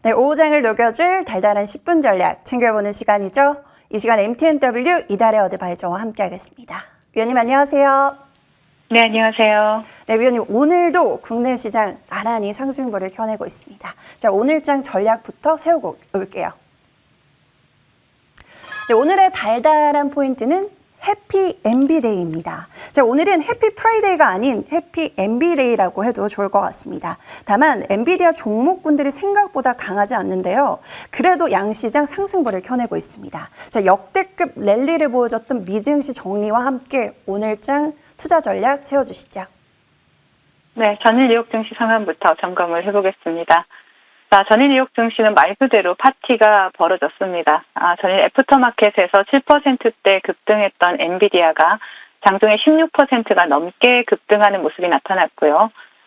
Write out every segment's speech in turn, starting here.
네, 오후장을 녹여줄 달달한 10분 전략 챙겨보는 시간이죠. 이 시간 MTNW 이달의 어드바이저와 함께하겠습니다. 위원님 안녕하세요. 네, 안녕하세요. 네, 위원님 오늘도 국내 시장 나란히 상승보를 켜내고 있습니다. 자, 오늘장 전략부터 세우고 올게요. 네, 오늘의 달달한 포인트는 해피 MB데이입니다. 자, 오늘은 해피 프라이데이가 아닌 해피 MB데이라고 해도 좋을 것 같습니다. 다만 엔비디아 종목군들이 생각보다 강하지 않는데요. 그래도 양시장 상승보를 켜내고 있습니다. 자, 역대급 랠리를 보여줬던 미증시 정리와 함께 오늘장 투자 전략 세워주시죠. 네, 전일 뉴욕 증시 상황부터 점검을 해보겠습니다. 자, 전일 뉴욕 증시는 말 그대로 파티가 벌어졌습니다. 전일 애프터마켓에서 7%대 급등했던 엔비디아가 장중에 16%가 넘게 급등하는 모습이 나타났고요.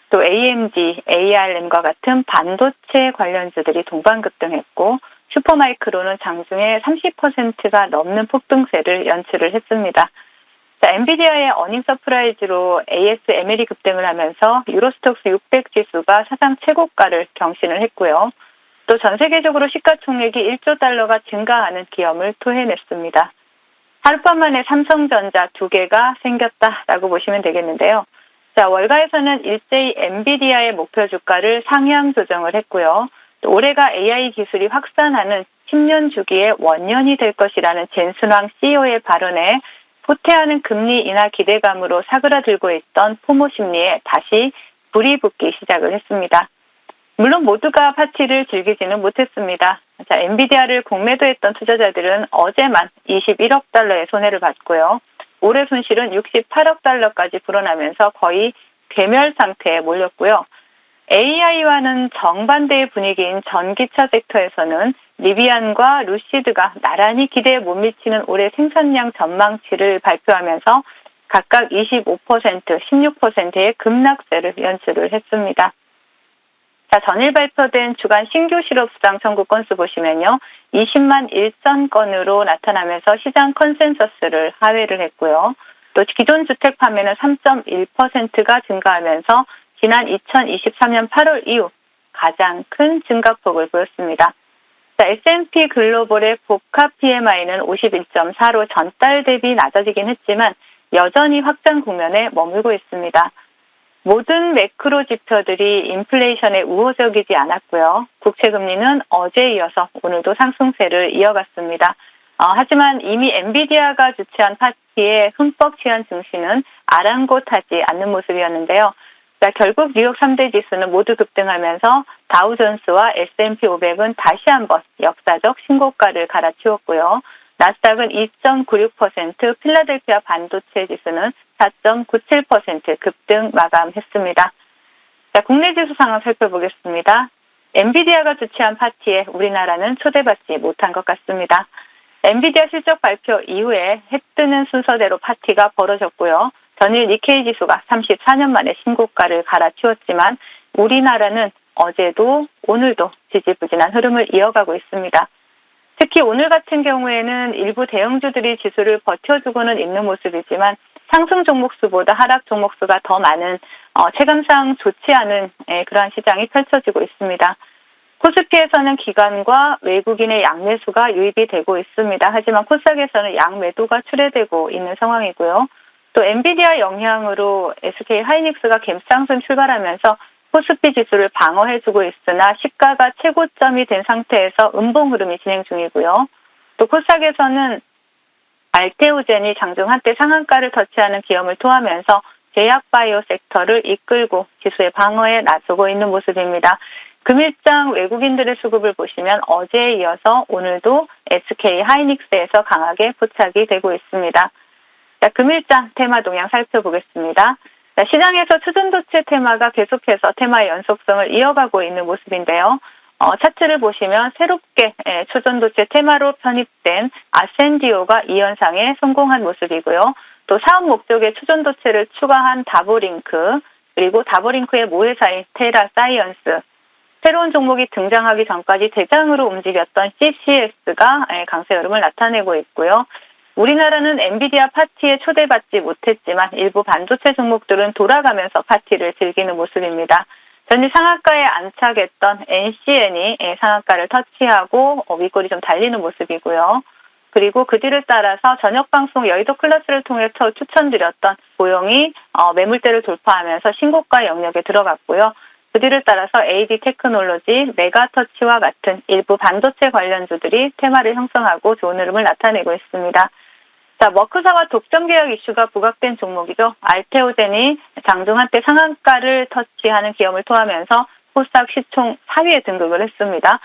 또 AMD, ARM과 같은 반도체 관련주들이 동반 급등했고 슈퍼마이크로는 장중에 30%가 넘는 폭등세를 연출을 했습니다. 자, 엔비디아의 어닝 서프라이즈로 ASML이 급등을 하면서 유로스톡스 600 지수가 사상 최고가를 경신을 했고요. 또 전 세계적으로 시가총액이 1조 달러가 증가하는 기염을 토해냈습니다. 하룻밤 만에 삼성전자 2개가 생겼다라고 보시면 되겠는데요. 자, 월가에서는 일제히 엔비디아의 목표 주가를 상향 조정을 했고요. 또 올해가 AI 기술이 확산하는 10년 주기의 원년이 될 것이라는 젠순왕 CEO의 발언에 후퇴하는 금리 인하 기대감으로 사그라들고 있던 포모 심리에 다시 불이 붙기 시작을 했습니다. 물론 모두가 파티를 즐기지는 못했습니다. 자, 엔비디아를 공매도했던 투자자들은 어제만 21억 달러의 손해를 봤고요. 올해 손실은 68억 달러까지 불어나면서 거의 괴멸 상태에 몰렸고요. AI와는 정반대의 분위기인 전기차 섹터에서는 리비안과 루시드가 나란히 기대에 못 미치는 올해 생산량 전망치를 발표하면서 각각 25%, 16%의 급락세를 연출을 했습니다. 자, 전일 발표된 주간 신규 실업수당 청구 건수 보시면요. 20만 1천 건으로 나타나면서 시장 컨센서스를 하회를 했고요. 또 기존 주택 판매는 3.1%가 증가하면서 지난 2023년 8월 이후 가장 큰 증가폭을 보였습니다. 자, S&P 글로벌의 복합 PMI는 51.4로 전달 대비 낮아지긴 했지만 여전히 확장 국면에 머물고 있습니다. 모든 매크로 지표들이 인플레이션에 우호적이지 않았고요. 국채 금리는 어제에 이어서 오늘도 상승세를 이어갔습니다. 하지만 이미 엔비디아가 주최한 파티에 흠뻑 취한 증시는 아랑곳하지 않는 모습이었는데요. 자, 결국 뉴욕 3대 지수는 모두 급등하면서 다우존스와 S&P 500은 다시 한번 역사적 신고가를 갈아치웠고요. 나스닥은 2.96%, 필라델피아 반도체 지수는 4.97% 급등 마감했습니다. 자, 국내 지수 상황 살펴보겠습니다. 엔비디아가 주최한 파티에 우리나라는 초대받지 못한 것 같습니다. 엔비디아 실적 발표 이후에 해 뜨는 순서대로 파티가 벌어졌고요. 전일 니케이 지수가 34년 만에 신고가를 갈아치웠지만 우리나라는 어제도 오늘도 지지부진한 흐름을 이어가고 있습니다. 특히 오늘 같은 경우에는 일부 대형주들이 지수를 버텨주고는 있는 모습이지만 상승 종목수보다 하락 종목수가 더 많은 체감상 좋지 않은 그러한 시장이 펼쳐지고 있습니다. 코스피에서는 기관과 외국인의 양매수가 유입이 되고 있습니다. 하지만 코스닥에서는 양매도가 출회되고 있는 상황이고요. 또 엔비디아 영향으로 SK 하이닉스가 갭상승 출발하면서 코스피 지수를 방어해주고 있으나 시가가 최고점이 된 상태에서 음봉 흐름이 진행 중이고요. 또 코스닥에서는 알테오젠이 장중 한때 상한가를 터치하는 기염을 토하면서 제약바이오 섹터를 이끌고 지수의 방어에 나서고 있는 모습입니다. 금일장 외국인들의 수급을 보시면 어제에 이어서 오늘도 SK 하이닉스에서 강하게 포착이 되고 있습니다. 자, 금일장 테마 동향 살펴보겠습니다. 자, 시장에서 초전도체 테마가 계속해서 테마의 연속성을 이어가고 있는 모습인데요. 차트를 보시면 새롭게 초전도체 테마로 편입된 아센디오가 이 현상에 성공한 모습이고요. 또 사업 목적의 초전도체를 추가한 다보링크, 그리고 다보링크의 모회사인 테라사이언스, 새로운 종목이 등장하기 전까지 대장으로 움직였던 CCS가 강세 흐름을 나타내고 있고요. 우리나라는 엔비디아 파티에 초대받지 못했지만 일부 반도체 종목들은 돌아가면서 파티를 즐기는 모습입니다. 전일 상한가에 안착했던 NCN이 상한가를 터치하고 윗골이 좀 달리는 모습이고요. 그리고 그 뒤를 따라서 저녁 방송 여의도 클래스를 통해서 추천드렸던 보영이 매물대를 돌파하면서 신고가 영역에 들어갔고요. 그 뒤를 따라서 AD 테크놀로지, 메가터치와 같은 일부 반도체 관련주들이 테마를 형성하고 좋은 흐름을 나타내고 있습니다. 자, 머크사와 독점 계약 이슈가 부각된 종목이죠. 알테오젠이 장중 한때 상한가를 터치하는 기염을 토하면서 코스닥 시총 4위에 등극을 했습니다.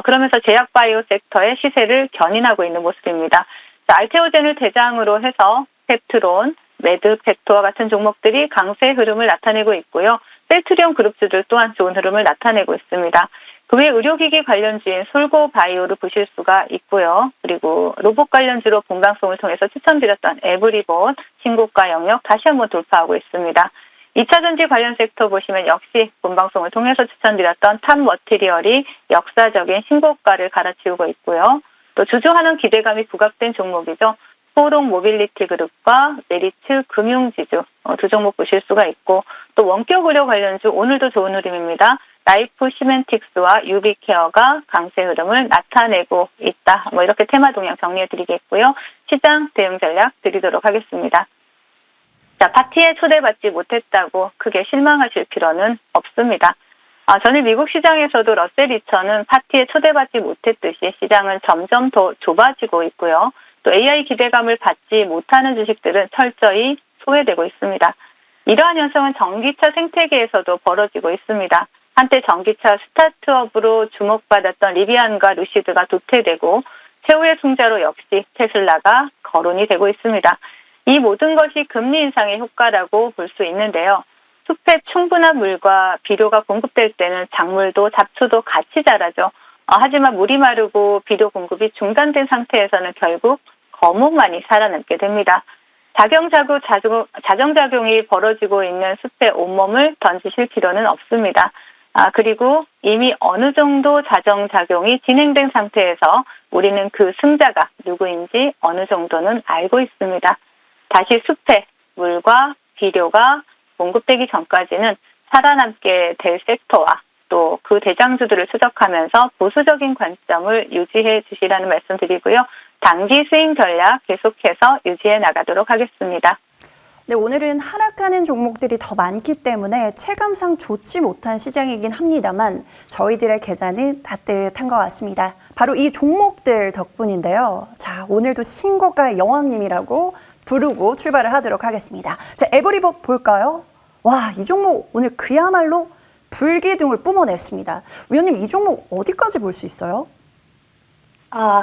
그러면서 제약바이오 섹터의 시세를 견인하고 있는 모습입니다. 자, 알테오젠을 대장으로 해서 펩트론, 매드팩토와 같은 종목들이 강세 흐름을 나타내고 있고요. 셀트리온 그룹주들 또한 좋은 흐름을 나타내고 있습니다. 그 외 의료기기 관련주인 솔고바이오를 보실 수가 있고요. 그리고 로봇 관련주로 본방송을 통해서 추천드렸던 에브리봇 신고가 영역 다시 한번 돌파하고 있습니다. 2차전지 관련 섹터 보시면 역시 본방송을 통해서 추천드렸던 탑머티리얼이 역사적인 신고가를 갈아치우고 있고요. 또 주주환원 기대감이 부각된 종목이죠. 포롱 모빌리티 그룹과 메리츠 금융지주 두 종목 보실 수가 있고 또 원격 의료 관련주 오늘도 좋은 흐름입니다. 라이프 시멘틱스와 유비케어가 강세 흐름을 나타내고 있다. 이렇게 테마 동향 정리해드리겠고요. 시장 대응 전략 드리도록 하겠습니다. 자, 파티에 초대받지 못했다고 크게 실망하실 필요는 없습니다. 전일 미국 시장에서도 러셀 2000은 파티에 초대받지 못했듯이 시장은 점점 더 좁아지고 있고요. 또 AI 기대감을 받지 못하는 주식들은 철저히 소외되고 있습니다. 이러한 현상은 전기차 생태계에서도 벌어지고 있습니다. 한때 전기차 스타트업으로 주목받았던 리비안과 루시드가 도태되고 최후의 승자로 역시 테슬라가 거론이 되고 있습니다. 이 모든 것이 금리 인상의 효과라고 볼 수 있는데요. 숲에 충분한 물과 비료가 공급될 때는 작물도 잡초도 같이 자라죠. 하지만 물이 마르고 비료 공급이 중단된 상태에서는 결국 거목만이 살아남게 됩니다. 자정작용이 벌어지고 있는 숲에 온몸을 던지실 필요는 없습니다. 그리고 이미 어느 정도 자정작용이 진행된 상태에서 우리는 그 승자가 누구인지 어느 정도는 알고 있습니다. 다시 숲에 물과 비료가 공급되기 전까지는 살아남게 될 섹터와 또 그 대장주들을 추적하면서 보수적인 관점을 유지해 주시라는 말씀 드리고요. 단기 스윙 전략 계속해서 유지해 나가도록 하겠습니다. 네, 오늘은 하락하는 종목들이 더 많기 때문에 체감상 좋지 못한 시장이긴 합니다만 저희들의 계좌는 따뜻한 것 같습니다. 바로 이 종목들 덕분인데요. 자, 오늘도 신고가의 여왕님이라고 부르고 출발을 하도록 하겠습니다. 자, 에버리봇 볼까요? 와, 이 종목 오늘 그야말로 불기둥을 뿜어냈습니다. 위원님, 이 종목 어디까지 볼 수 있어요?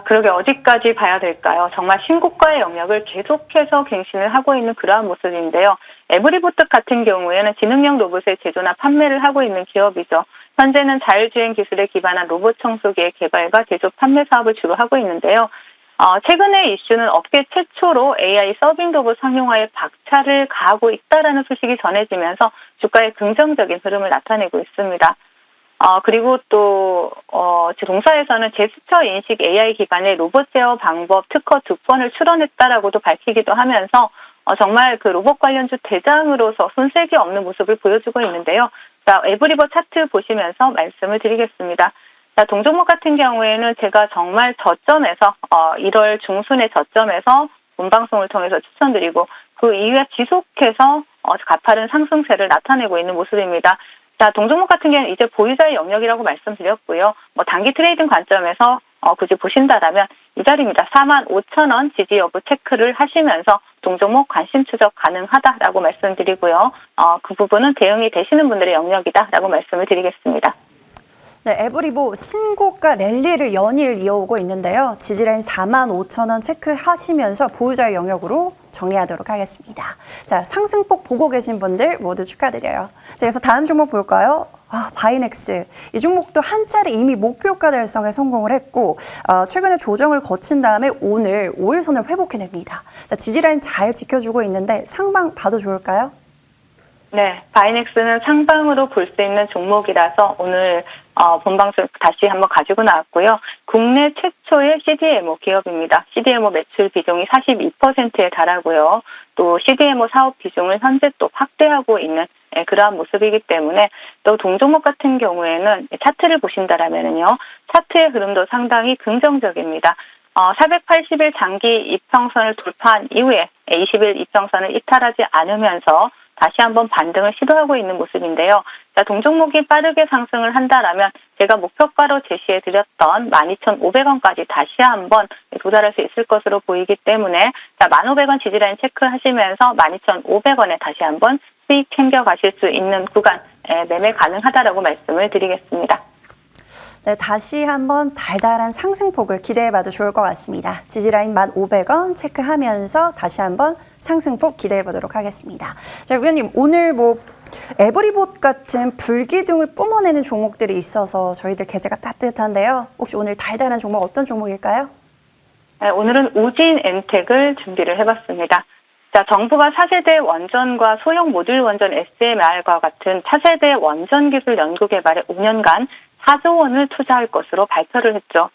그러게 어디까지 봐야 될까요? 정말 신고가의 영역을 계속해서 갱신을 하고 있는 그러한 모습인데요. 에브리보트 같은 경우에는 지능형 로봇의 제조나 판매를 하고 있는 기업이죠. 현재는 자율주행 기술에 기반한 로봇 청소기의 개발과 제조 판매 사업을 주로 하고 있는데요. 최근의 이슈는 업계 최초로 AI 서빙 로봇 상용화에 박차를 가하고 있다라는 소식이 전해지면서 주가에 긍정적인 흐름을 나타내고 있습니다. 그리고 또 동사에서는 제스처 인식 AI 기반의 로봇 제어 방법 특허 2건을 출원했다라고도 밝히기도 하면서 정말 그 로봇 관련주 대장으로서 손색이 없는 모습을 보여주고 있는데요. 자, 에브리버 차트 보시면서 말씀을 드리겠습니다. 자, 동종목 같은 경우에는 제가 정말 저점에서 1월 중순의 저점에서 본방송을 통해서 추천드리고 그 이후에 지속해서 가파른 상승세를 나타내고 있는 모습입니다. 자, 동종목 같은 경우는 이제 보유자의 영역이라고 말씀드렸고요. 단기 트레이딩 관점에서 굳이 보신다라면 이 자리입니다. 45,000원 지지 여부 체크를 하시면서 동종목 관심 추적 가능하다라고 말씀드리고요. 그 부분은 대응이 되시는 분들의 영역이다라고 말씀을 드리겠습니다. 네, 에브리보 신고가 랠리를 연일 이어오고 있는데요. 지지라인 45,000원 체크하시면서 보유자의 영역으로 정리하도록 하겠습니다. 자, 상승폭 보고 계신 분들 모두 축하드려요. 자, 그래서 다음 종목 볼까요? 바이넥스. 이 종목도 한 차례 이미 목표가 달성에 성공을 했고 최근에 조정을 거친 다음에 오늘 5일선을 회복해냅니다. 자, 지지라인 잘 지켜주고 있는데 상방 봐도 좋을까요? 네, 바이넥스는 상방으로 볼 수 있는 종목이라서 오늘 본방송 다시 한번 가지고 나왔고요. 국내 최초의 CDMO 기업입니다. CDMO 매출 비중이 42%에 달하고요. 또 CDMO 사업 비중을 현재 또 확대하고 있는 그러한 모습이기 때문에 또 동종목 같은 경우에는 차트를 보신다라면은요, 차트의 흐름도 상당히 긍정적입니다. 480일 장기 이평선을 돌파한 이후에 20일 이평선을 이탈하지 않으면서 다시 한번 반등을 시도하고 있는 모습인데요. 자, 동종목이 빠르게 상승을 한다라면 제가 목표가로 제시해드렸던 12,500원까지 다시 한번 도달할 수 있을 것으로 보이기 때문에 자, 1,500원 지지라인 체크하시면서 12,500원에 다시 한번 수익 챙겨가실 수 있는 구간 매매 가능하다라고 말씀을 드리겠습니다. 네, 다시 한번 달달한 상승폭을 기대해봐도 좋을 것 같습니다. 지지라인 1,500원 체크하면서 다시 한번 상승폭 기대해보도록 하겠습니다. 자, 위원님, 오늘 에브리봇 같은 불기둥을 뿜어내는 종목들이 있어서 저희들 계좌가 따뜻한데요. 혹시 오늘 달달한 종목 어떤 종목일까요? 네, 오늘은 우진엔텍을 준비를 해봤습니다. 자, 정부가 차세대 원전과 소형 모듈 원전 SMR과 같은 차세대 원전 기술 연구 개발에 5년간 4조 원을 투자할 것으로 발표를 했죠.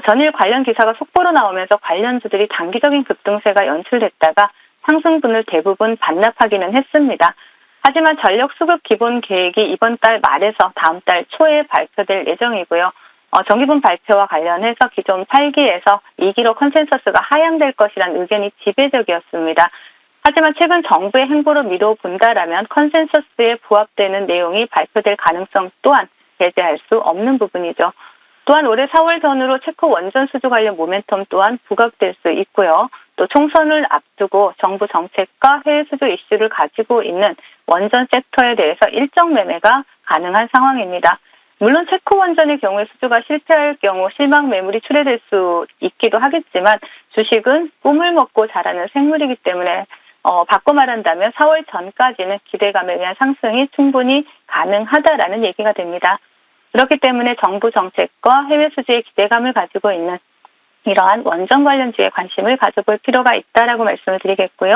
전일 관련 기사가 속보로 나오면서 관련주들이 단기적인 급등세가 연출됐다가 상승분을 대부분 반납하기는 했습니다. 하지만 전력 수급 기본 계획이 이번 달 말에서 다음 달 초에 발표될 예정이고요. 정기분 발표와 관련해서 기존 8기에서 2기로 컨센서스가 하향될 것이란 의견이 지배적이었습니다. 하지만 최근 정부의 행보로 미뤄본다라면 컨센서스에 부합되는 내용이 발표될 가능성 또한 배제할 수 없는 부분이죠. 또한 올해 4월 전후로 체코 원전 수주 관련 모멘텀 또한 부각될 수 있고요. 또 총선을 앞두고 정부 정책과 해외 수주 이슈를 가지고 있는 원전 섹터에 대해서 일정 매매가 가능한 상황입니다. 물론 체코 원전의 경우에 수주가 실패할 경우 실망 매물이 출회될 수 있기도 하겠지만 주식은 꿈을 먹고 자라는 생물이기 때문에 바꿔 말한다면 4월 전까지는 기대감에 의한 상승이 충분히 가능하다라는 얘기가 됩니다. 그렇기 때문에 정부 정책과 해외 수주에 기대감을 가지고 있는 이러한 원전 관련주에 관심을 가져볼 필요가 있다라고 말씀을 드리겠고요.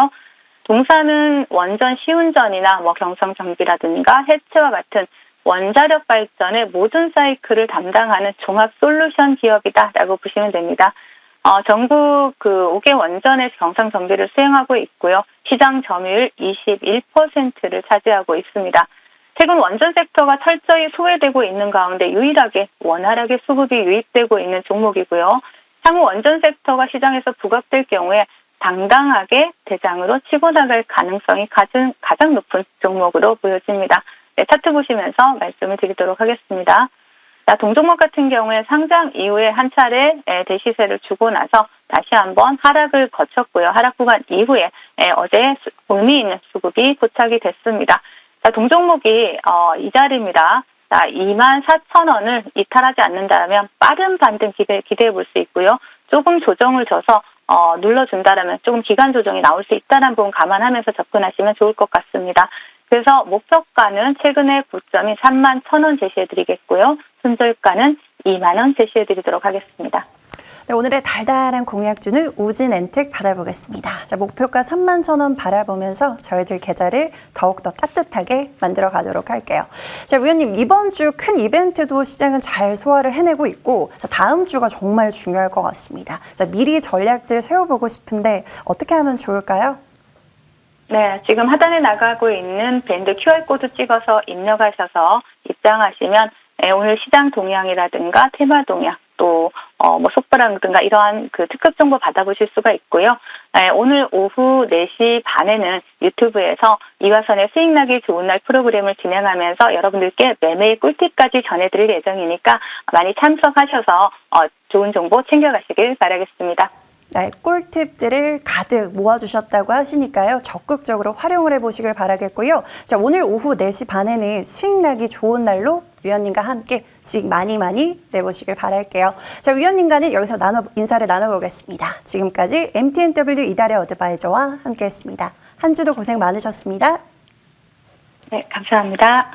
동사는 원전 시운전이나 경성정비라든가 해체와 같은 원자력 발전의 모든 사이클을 담당하는 종합 솔루션 기업이다라고 보시면 됩니다. 전국 5개 원전의 경상 정비를 수행하고 있고요. 시장 점유율 21%를 차지하고 있습니다. 최근 원전 섹터가 철저히 소외되고 있는 가운데 유일하게 원활하게 수급이 유입되고 있는 종목이고요. 향후 원전 섹터가 시장에서 부각될 경우에 당당하게 대장으로 치고 나갈 가능성이 가장 높은 종목으로 보여집니다. 네, 차트 보시면서 말씀을 드리도록 하겠습니다. 자, 동종목 같은 경우에 상장 이후에 한 차례 대시세를 주고 나서 다시 한번 하락을 거쳤고요. 하락 구간 이후에 어제 의미 있는 수급이 포착이 됐습니다. 자, 동종목이 이 자리입니다. 자, 24,000원을 이탈하지 않는다면 빠른 반등 기대해 볼 수 있고요. 조금 조정을 줘서 눌러준다라면 조금 기간 조정이 나올 수 있다는 부분 감안하면서 접근하시면 좋을 것 같습니다. 그래서 목표가는 최근의 고점이 31,000원 제시해드리겠고요. 손절가는 2만 원 제시해드리도록 하겠습니다. 네, 오늘의 달달한 공약주는 우진엔텍 받아보겠습니다. 자, 목표가 31,000원 바라보면서 저희들 계좌를 더욱더 따뜻하게 만들어 가도록 할게요. 자, 위원님, 이번 주 큰 이벤트도 시장은 잘 소화를 해내고 있고, 자, 다음 주가 정말 중요할 것 같습니다. 자, 미리 전략들 세워보고 싶은데 어떻게 하면 좋을까요? 네, 지금 하단에 나가고 있는 밴드 QR코드 찍어서 입력하셔서 입장하시면 오늘 시장 동향이라든가 테마 동향 또 속보라든가 이러한 특급 정보 받아보실 수가 있고요. 오늘 오후 4시 반에는 유튜브에서 이화선의 수익 나기 좋은 날 프로그램을 진행하면서 여러분들께 매매의 꿀팁까지 전해드릴 예정이니까 많이 참석하셔서 좋은 정보 챙겨가시길 바라겠습니다. 네, 꿀팁들을 가득 모아주셨다고 하시니까요. 적극적으로 활용을 해보시길 바라겠고요. 자, 오늘 오후 4시 반에는 수익 나기 좋은 날로 위원님과 함께 수익 많이 내보시길 바랄게요. 자, 위원님과는 여기서 인사를 나눠보겠습니다. 지금까지 MTNW 이달의 어드바이저와 함께했습니다. 한 주도 고생 많으셨습니다. 네, 감사합니다.